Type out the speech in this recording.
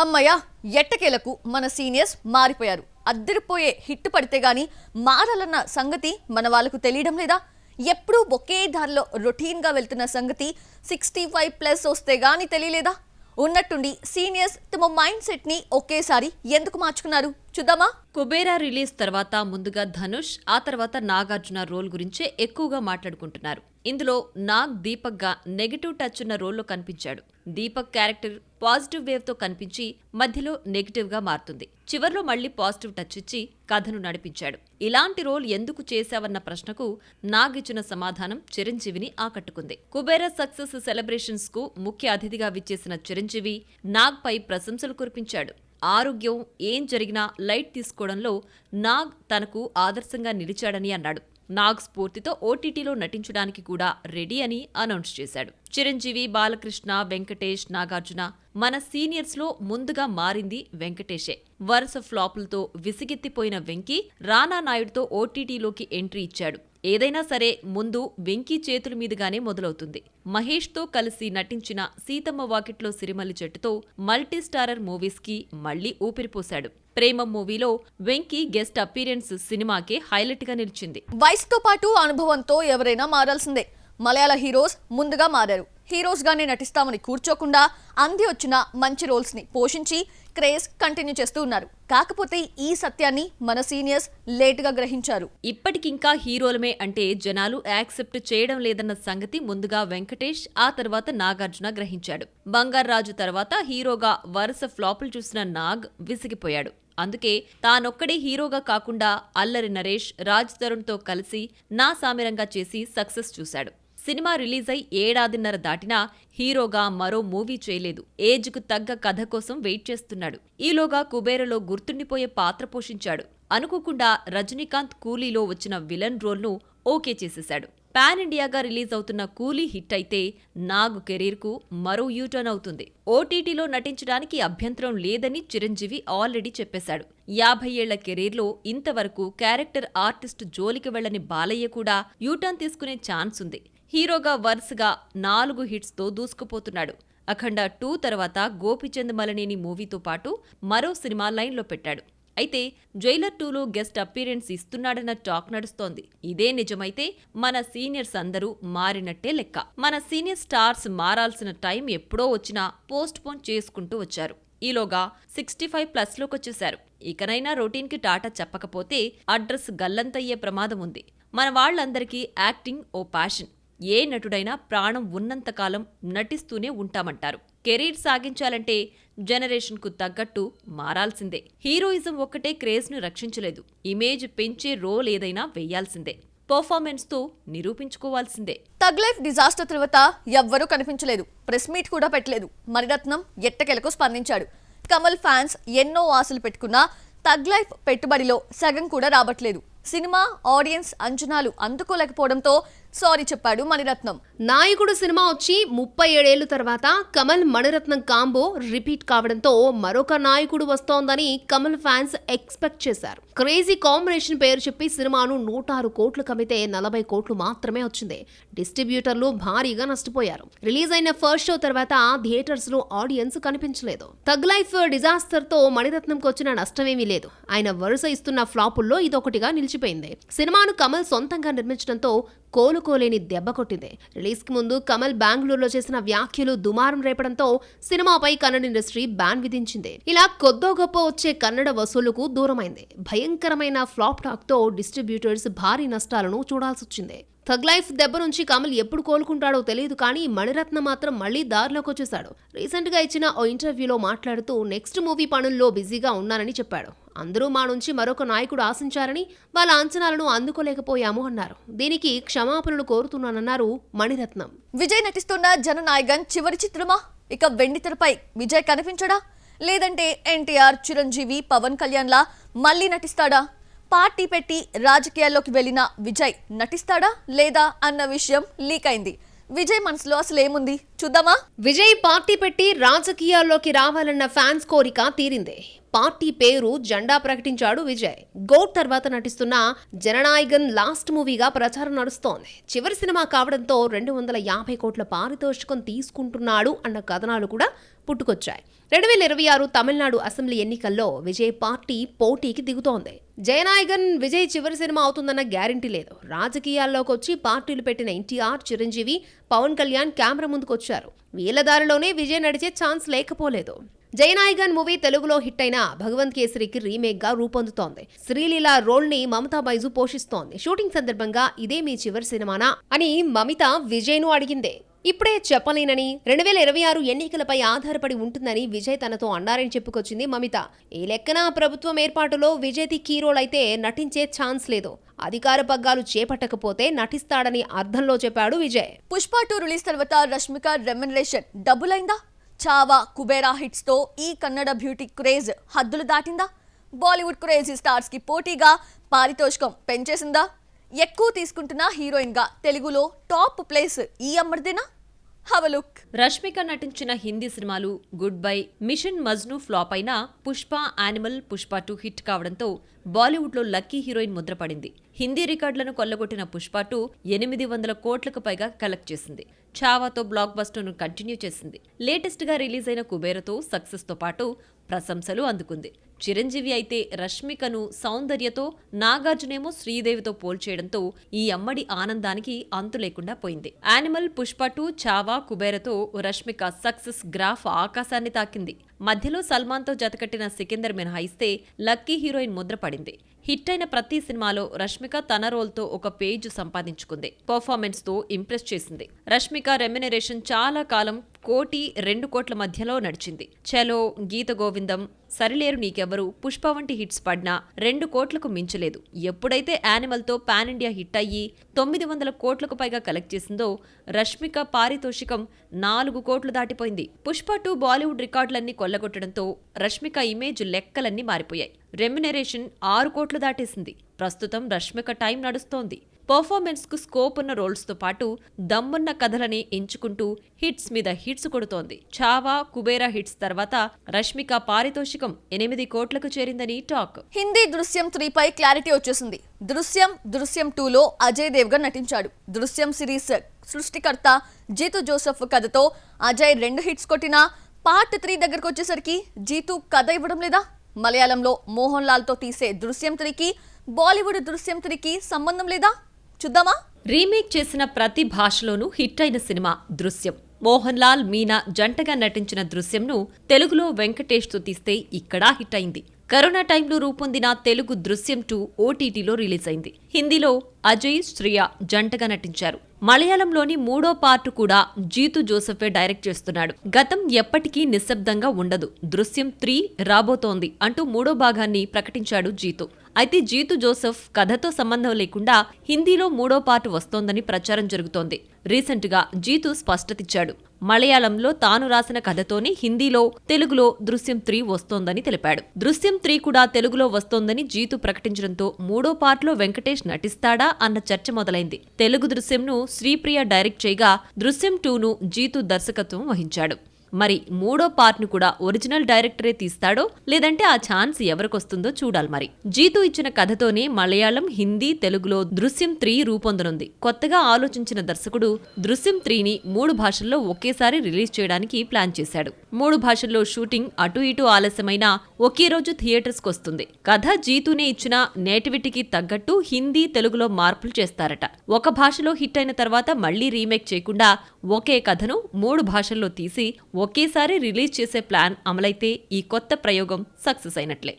అమ్మయ్య ఎట్టకేలకు మన సీనియర్స్ మారిపోయారు. అద్దరిపోయే హిట్ పడితే గాని మారాలన్న సంగతి మన వాళ్ళకు తెలియడం లేదా? ఎప్పుడూ ఒకే దారిలో రొటీన్గా వెళ్తున్న సంగతి 65+ వస్తే గాని తెలియలేదా? ఉన్నట్టుండి సీనియర్స్ తమ మైండ్ సెట్ ని ఒకేసారి ఎందుకు మార్చుకున్నారు చూద్దామా? కుబేరా రిలీజ్ తర్వాత ముందుగా ధనుష్, ఆ తర్వాత నాగార్జున రోల్ గురించే ఎక్కువగా మాట్లాడుకుంటున్నారు. ఇందులో నాగ్ దీపక్ గా నెగటివ్ టచ్ ఉన్న రోల్లో కనిపించాడు. దీపక్ క్యారెక్టర్ పాజిటివ్ వేవ్ తో కనిపించి మధ్యలో నెగటివ్ గా మారుతుంది. చివర్లో మళ్లీ పాజిటివ్ టచ్ ఇచ్చి కథను నడిపించాడు. ఇలాంటి రోల్ ఎందుకు చేశావన్న ప్రశ్నకు నాగ్ ఇచ్చిన సమాధానం చిరంజీవిని ఆకట్టుకుంది. కుబేరా సక్సెస్ సెలబ్రేషన్స్ కు ముఖ్య అతిథిగా విచ్చేసిన చిరంజీవి నాగ్ పై ప్రశంసలు కురిపించాడు. ఆరోగ్యం ఏం జరిగినా లైట్ తీసుకోవడంలో నాగ్ తనకు ఆదర్శంగా నిలిచాడని అన్నాడు. నాగ్ స్ఫూర్తితో ఓటీటీలో నటించడానికి కూడా రెడీ అని అనౌన్స్ చేశాడు. చిరంజీవి, బాలకృష్ణ, వెంకటేష్, నాగార్జున మన సీనియర్స్ లో ముందుగా మారింది వెంకటేషే. వరుస ఫ్లాపులతో విసిగెత్తిపోయిన వెంకీ రానా నాయుడుతో ఓటీటీలోకి ఎంట్రీ ఇచ్చాడు. ఏదైనా సరే ముందు వెంకీ చేతుల మీదుగానే మొదలవుతుంది. మహేష్తో కలిసి నటించిన సీతమ్మ వాకిట్లో సిరిమల్లి చెట్టుతో మల్టీస్టారర్ మూవీస్ కి మళ్లీ ఊపిరిపోశాడు. ప్రేమం మూవీలో వెంకీ గెస్ట్ అపీరెన్స్ సినిమాకే హైలైట్ గా నిలిచింది. వయసుతో పాటు అనుభవంతో ఎవరైనా మారాల్సిందే. మలయాళ హీరోస్ ముందుగా మారారు. హీరోస్ గానే నటిస్తామని కూర్చోకుండా అంది వచ్చిన మంచి రోల్స్ ని పోషించి క్రేజ్ కంటిన్యూ చేస్తూ ఉన్నారు. కాకపోతే ఈ సత్యాన్ని మన సీనియర్స్ లేటుగా గ్రహించారు. ఇప్పటికింకా హీరోలమే అంటే జనాలు యాక్సెప్ట్ చేయడం లేదన్న సంగతి ముందుగా వెంకటేష్, ఆ తర్వాత నాగార్జున గ్రహించాడు. బంగారాజు తర్వాత హీరోగా వరుస ఫ్లాపులు చూసిన నాగ్ విసిగిపోయాడు. అందుకే తానొక్కడే హీరోగా కాకుండా అల్లరి నరేష్, రాజ్ తరుణ్తో కలిసి నా సామిరంగా చేసి సక్సెస్ చూశాడు. సినిమా రిలీజ్ అయి ఏడాదిన్నర దాటినా హీరోగా మరో మూవీ చేయలేదు. ఏజ్కు తగ్గ కథ కోసం వెయిట్ చేస్తున్నాడు. ఈలోగా కుబేరలో గుర్తుండిపోయే పాత్ర పోషించాడు. అనుకోకుండా రజనీకాంత్ కూలీలో వచ్చిన విలన్ రోల్ను ఓకే చేసేశాడు. పాన్ ఇండియాగా రిలీజ్ అవుతున్న కూలీ హిట్ అయితే నాగ్ కెరీర్కు మరో యూటర్న్ అవుతుంది. ఓటీటీలో నటించడానికి అభ్యంతరం లేదని చిరంజీవి ఆల్రెడీ చెప్పేశాడు. 50 ఏళ్ల కెరీర్లో ఇంతవరకు క్యారెక్టర్ ఆర్టిస్ట్ జోలికి వెళ్లని బాలయ్య కూడా యూటర్న్ తీసుకునే ఛాన్స్ ఉంది. హీరోగా వరుసగా 4 హిట్స్తో దూసుకుపోతున్నాడు. అఖండ 2 తర్వాత గోపీచంద్ మలనేని మూవీతో పాటు మరో సినిమా లైన్లో పెట్టాడు. అయితే జైలర్ 2లో గెస్ట్ అపీరెన్స్ ఇస్తున్నాడన్న టాక్ నడుస్తోంది. ఇదే నిజమైతే మన సీనియర్స్ అందరూ మారినట్టే లెక్క. మన సీనియర్ స్టార్స్ మారాల్సిన టైం ఎప్పుడో వచ్చినా పోస్ట్ పోన్ చేసుకుంటూ వచ్చారు. ఈలోగా 65+ లోకొచ్చేశారు. ఇకనైనా రొటీన్కి టాటా చెప్పకపోతే అడ్రస్ గల్లంతయ్యే ప్రమాదం ఉంది. మన వాళ్లందరికీ యాక్టింగ్ ఓ ప్యాషన్. ఏ నటుడైనా ప్రాణం ఉన్నంతకాలం నటిస్తూనే ఉంటామంటారు. కెరీర్ సాగించాలంటే జనరేషన్కు తగ్గట్టు మారాల్సిందే. హీరోయిజం ఒక్కటే క్రేజ్ను రక్షించలేదు. ఇమేజ్ పెంచే రోల్ ఏదైనా వెయ్యాల్సిందే. పర్ఫార్మెన్స్తో నిరూపించుకోవాల్సిందే. తగ్ లైఫ్ డిజాస్టర్ తర్వాత ఎవ్వరూ కనిపించలేదు. ప్రెస్ మీట్ కూడా పెట్టలేదు. మణిరత్నం ఎట్టకేలకు స్పందించాడు. కమల్ ఫ్యాన్స్ ఎన్నో ఆశలు పెట్టుకున్నా తగ్ లైఫ్ పెట్టుబడిలో సగం కూడా రాబట్లేదు. సినిమా ఆడియన్స్ అంచనాలు అందుకోలేకపోవడంతో సారీ చెప్పాడు మణిరత్నం. నాయకుడు సినిమా వచ్చి 37 ఏళ్ల తర్వాత కమల్ మణిరత్నం కాంబో రిపీట్ కావడంతో మరొక నాయకుడు వస్తోందని కమల్ ఫ్యాన్స్ ఎక్స్పెక్ట్ చేశారు. క్రేజీ కాంబినేషన్ పేరు చెప్పి సినిమాను 106 కోట్లు కమితే 40 కోట్లు మాత్రమే వచ్చింది. డిస్ట్రిబ్యూటర్లు భారీగా నష్టపోయారు. రిలీజ్ అయిన ఫస్ట్ షో తర్వాత థియేటర్స్ లో ఆడియన్స్ కనిపించలేదు. తగ్ లైఫ్ డిజాస్టర్ తో మణిరత్నంకు వచ్చిన నష్టమేమీ లేదు. ఆయన వరుస ఇస్తున్న ఫ్లాపుల్లో ఇదొకటిగా నిలిచిపోయింది. సినిమాను కమల్ సొంతంగా నిర్మించడంతో కోలుకోలేని దెబ్బ కొట్టింది. రిలీజ్ కి ముందు కమల్ బెంగళూరులో చేసిన వ్యాఖ్యలు దుమారం రేపడంతో సినిమాపై కన్నడ ఇండస్ట్రీ బ్యాన్ విధించింది. ఇలా కొద్దో గొప్ప వచ్చే కన్నడ వసూలుకు దూరమైంది. భయంకరమైన ఫ్లాప్ టాక్ తో డిస్ట్రిబ్యూటర్స్ భారీ నష్టాలను చూడాల్సొచ్చింది. థగ్ లైఫ్ దెబ్బ నుంచి కమల్ ఎప్పుడు కోలుకుంటాడో తెలియదు, కానీ మణిరత్న మాత్రం మళ్లీ దారిలోకి వచ్చేశాడు. రీసెంట్ గా ఇచ్చిన ఓ ఇంటర్వ్యూలో మాట్లాడుతూ నెక్స్ట్ మూవీ పనుల్లో బిజీగా ఉన్నానని చెప్పాడు. అందరూ మా నుంచి మరొక నాయకుడు ఆశించారని, వాళ్ళ అంచనాలను అందుకోలేకపోయాము అన్నారు. దీనికి క్షమాపణలు కోరుతున్నానన్నారు మణిరత్నం. విజయ్ నటిస్తున్న జననాయగన్ చివరి చిత్రమా? ఇక వెండితెరపై విజయ్ కనిపించడా? లేదంటే ఎన్టీఆర్, చిరంజీవి, పవన్ కళ్యాణ్ లా మళ్లీ నటిస్తాడా? పార్టీ పెట్టి రాజకీయాల్లోకి వెళ్లిన విజయ్ నటిస్తాడా లేదా అన్న విషయం లీక్ అయింది. విజయ్ మనసులో అసలు ఏముంది చూద్దామా? విజయ్ పార్టీ పెట్టి రాజకీయాల్లోకి రావాలన్న ఫ్యాన్స్ కోరిక తీరిందే. పార్టీ పేరు జెండా ప్రకటించాడు విజయ్. గోట్ తర్వాత నటిస్తున్న జననాయగన్ లాస్ట్ మూవీగా ప్రచారం నడుస్తోంది. చివరి సినిమా కావడంతో 250 కోట్ల పారితోషికం తీసుకుంటున్నాడు అన్న కథనాలు కూడా పుట్టుకొచ్చాయి. 2026 తమిళనాడు అసెంబ్లీ ఎన్నికల్లో విజయ్ పార్టీ పోటీకి దిగుతోంది. జయనాయగన్ విజయ్ చివరి సినిమా అవుతుందన్న గ్యారంటీ లేదు. రాజకీయాల్లోకి వచ్చి పార్టీలు పెట్టిన ఎన్టీఆర్, చిరంజీవి, పవన్ కళ్యాణ్ కెమెరా ముందుకొచ్చారు. వీళ్ళ దారిలోనే విజయ్ నడిచే ఛాన్స్ లేకపోలేదు. జయనాయగన్ మూవీ తెలుగులో హిట్ అయిన భగవంత్ కేసరికి రీమేక్ గా రూపొందుతోంది. శ్రీలీల రోల్ ని మమతా బైజు పోషిస్తోంది. షూటింగ్ సందర్భంగా ఇదే మీ చివరి సినిమానా అని మమిత విజయ్ ను అడిగిందే. ఇప్పుడే చెప్పలేనని, 2026 ఎన్నికలపై ఆధారపడి ఉంటుందని విజయ్ తనతో అన్నారని చెప్పుకొచ్చింది మమిత. ఈ లెక్కన ప్రభుత్వం ఏర్పాటులో విజయ్ది కీ రోల్ అయితే నటించే ఛాన్స్ లేదు. అధికార పగ్గాలు చేపట్టకపోతే నటిస్తాడని అర్థంలో చెప్పాడు విజయ్. పుష్ప 2 రిలీజ్ తర్వాత రష్మిక రెమ్యునరేషన్ డబుల్ అయిందా? చావా, కుబేరా హిట్స్ తో ఈ కన్నడ బ్యూటీ క్రేజ్ హద్దులు దాటిందా? బాలీవుడ్ క్రేజీ స్టార్స్ కి పోటీగా పారితోషికం పెంచేసిందా? ఎక్కువ తీసుకుంటున్న హీరోయిన్ గా తెలుగులో టాప్ ప్లేస్ ఈ అమ్మడిదేనా? Have a look. రష్మిక నటించిన హిందీ సినిమాలు goodbye, mission Majnu flop అయినా పుష్ప, యానిమల్, పుష్ప 2 హిట్ కావడంతో బాలీవుడ్లో లక్కీ హీరోయిన్ ముద్రపడింది. హిందీ రికార్డులను కొల్లగొట్టిన పుష్ప 2 800 కోట్లకు పైగా కలెక్ట్ చేసింది. చావాతో బ్లాక్ బస్టర్ను కంటిన్యూ చేసింది. లేటెస్ట్ గా రిలీజ్ అయిన కుబేరతో సక్సెస్ తో పాటు ప్రశంసలు అందుకుంది. చిరంజీవి అయితే రష్మికను సౌందర్యతో, నాగార్జునేమో శ్రీదేవితో పోల్చేయడంతో ఈ అమ్మడి ఆనందానికి అంతు లేకుండా పోయింది. Animal, Pushpa 2, Chhaava, కుబేరతో Rashmika success graph ఆకాశాన్ని తాకింది. మధ్యలో సల్మాన్తో జతకట్టిన సికిందర్ మినహాయిస్తే లక్కీ హీరోయిన్ ముద్ర పడింది. హిట్ అయిన ప్రతి సినిమాలో రష్మిక తన రోల్తో ఒక పేజ్ సంపాదించుకుంది. పర్ఫార్మెన్స్ తో ఇంప్రెస్ చేసింది. రష్మిక రెమ్యునరేషన్ చాలా కాలం 1-2 కోట్ల మధ్యలో నడిచింది. చలో, గీత గోవిందం, సరిలేరు నీకెవ్వరు, పుష్ప వంటి హిట్స్ పడినా 2 కోట్లకు మించలేదు. ఎప్పుడైతే యానిమల్తో పాన్ ఇండియా హిట్ అయ్యి 900 కోట్లకు పైగా కలెక్ట్ చేసిందో రష్మిక పారితోషికం 4 కోట్లు దాటిపోయింది. పుష్ప 2 బాలీవుడ్ రికార్డులన్నీ కొల్లగొట్టడంతో రష్మిక ఇమేజ్ లెక్కలన్నీ మారిపోయాయి. రెమ్యునరేషన్ 6 కోట్లు దాటేసింది. ప్రస్తుతం రష్మిక టైం నడుస్తోంది. పర్ఫార్మెన్స్ కు స్కోప్ ఉన్న రోల్స్ తో పాటు దమ్మున్న కథలని ఎంచుకుంటూ హిట్స్ మీద హిట్స్ కొడుతోంది. చావా, కుబేరా హిట్స్ తర్వాత రష్మిక పారితోషికం 8 కోట్లకు చేరిందని టాక్. హిందీ దృశ్యం 3 పై క్లారిటీ వచ్చేసింది. దృశ్యం 2లో అజయ్ దేవ్గన్ నటించాడు. దృశ్యం సిరీస్ సృష్టికర్త జీతు జోసెఫ్ కథతో అజయ్ 2 హిట్స్ కొట్టినా పార్ట్ 3 దగ్గరకు వచ్చేసరికి జీతు కథ ఇవ్వడం లేదా? మలయాళంలో మోహన్ లాల్ తో తీసే దృశ్యం 3కి బాలీవుడ్ దృశ్యం 3కి సంబంధం లేదా? చూద్దామా? రీమేక్ చేసిన ప్రతి భాషలోనూ హిట్ అయిన సినిమా దృశ్యం. మోహన్ లాల్, మీనా జంటగా నటించిన దృశ్యంను తెలుగులో వెంకటేష్ తో తీస్తే ఇక్కడా హిట్ అయింది. కరోనా టైంలో రూపొందిన తెలుగు దృశ్యం 2 ఓటీటీలో రిలీజ్ అయింది. హిందీలో అజయ్, శ్రియ జంటగా నటించారు. మలయాళంలోని 3వ పార్ట్ కూడా జీతు జోసెఫే డైరెక్ట్ చేస్తున్నాడు. గతం ఎప్పటికీ నిశ్శబ్దంగా ఉండదు, దృశ్యం 3 రాబోతోంది అంటూ 3వ భాగాన్ని ప్రకటించాడు జీతు. అయితే జీతు జోసెఫ్ కథతో సంబంధం లేకుండా హిందీలో 3వ పార్ట్ వస్తోందని ప్రచారం జరుగుతోంది. రీసెంట్ గా జీతు స్పష్టతిచ్చాడు. మలయాళంలో తాను రాసిన కథతోనే హిందీలో, తెలుగులో దృశ్యం 3 వస్తోందని తెలిపాడు. దృశ్యం 3 కూడా తెలుగులో వస్తోందని జీతు ప్రకటించడంతో 3వ పార్ట్లో వెంకటేష్ నటిస్తాడా అన్న చర్చ మొదలైంది. తెలుగు దృశ్యంను శ్రీప్రియ డైరెక్ట్ చేయగా దృశ్యం 2ను జీతు దర్శకత్వం వహించాడు. మరి 3వ పార్ట్ను కూడా ఒరిజినల్ డైరెక్టరే తీస్తాడో లేదంటే ఆ ఛాన్స్ ఎవరికొస్తుందో చూడాలి. మరి జీతు ఇచ్చిన కథతోనే మలయాళం, హిందీ, తెలుగులో దృశ్యం 3 రూపొందనుంది. కొత్తగా ఆలోచించిన దర్శకుడు దృశ్యం 3ని 3 భాషల్లో ఒకేసారి రిలీజ్ చేయడానికి ప్లాన్ చేశాడు. 3 భాషల్లో షూటింగ్ అటు ఇటు ఆలస్యమైనా ఒకే రోజు థియేటర్స్కి వస్తుంది. కథ జీతునే ఇచ్చిన నేటివిటీకి తగ్గట్టు హిందీ, తెలుగులో మార్పులు చేస్తారట. ఒక భాషలో హిట్ అయిన తర్వాత మళ్లీ రీమేక్ చేయకుండా ఒకే కథను 3 భాషల్లో తీసి ఒకేసారి రిలీజ్ చేసే ప్లాన్ అమలైతే ఈ కొత్త ప్రయోగం సక్సెస్ అయినట్లే.